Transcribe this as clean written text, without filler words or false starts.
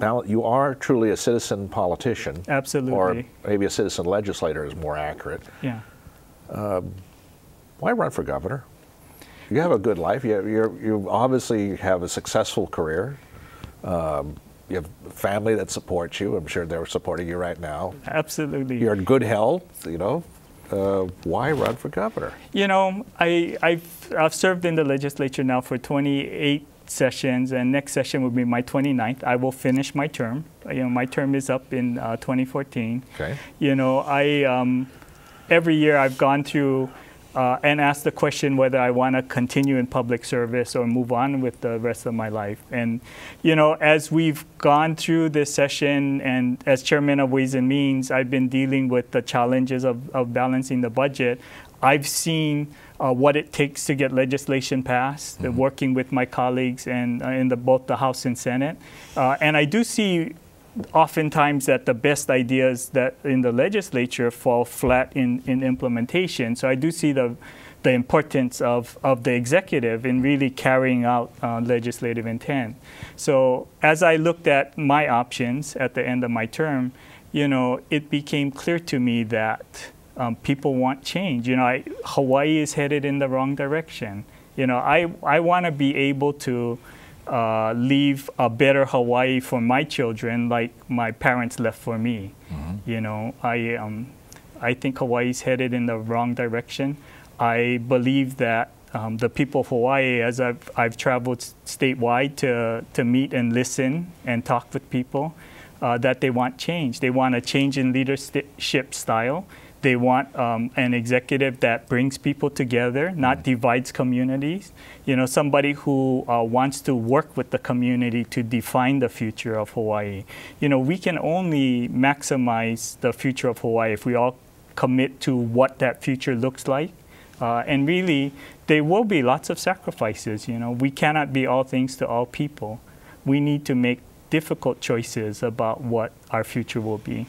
you are truly a citizen politician. Absolutely. Or maybe a citizen legislator is more accurate. Yeah. Why run for governor? You have a good life. You obviously have a successful career. You have a family that supports you. I'm sure they're supporting you right now. Absolutely. You're in good health, you know. Why run for governor? You know, I've served in the legislature now for 28 sessions, and next session will be my 29th. I will finish my term. You know, my term is up in 2014. Okay. You know, every year I've gone through and asked the question whether I want to continue in public service or move on with the rest of my life. And, you know, as we've gone through this session and as chairman of Ways and Means, I've been dealing with the challenges of balancing the budget. I've seen what it takes to get legislation passed, working with my colleagues and in both the House and Senate. And I do see oftentimes that the best ideas that in the legislature fall flat in implementation. So I do see the importance of the executive in really carrying out legislative intent. So as I looked at my options at the end of my term, you know, it became clear to me that people want change. You know, Hawaii is headed in the wrong direction. You know, I want to be able to leave a better Hawaii for my children like my parents left for me. You know, I think Hawaii is headed in the wrong direction. I believe that the people of Hawaii, as I've traveled statewide to meet and listen and talk with people, that they want change. They want a change in leadership style. They want an executive that brings people together, not divides communities. You know, somebody who wants to work with the community to define the future of Hawaii. You know, we can only maximize the future of Hawaii if we all commit to what that future looks like. And really, there will be lots of sacrifices. You know, we cannot be all things to all people. We need to make difficult choices about what our future will be.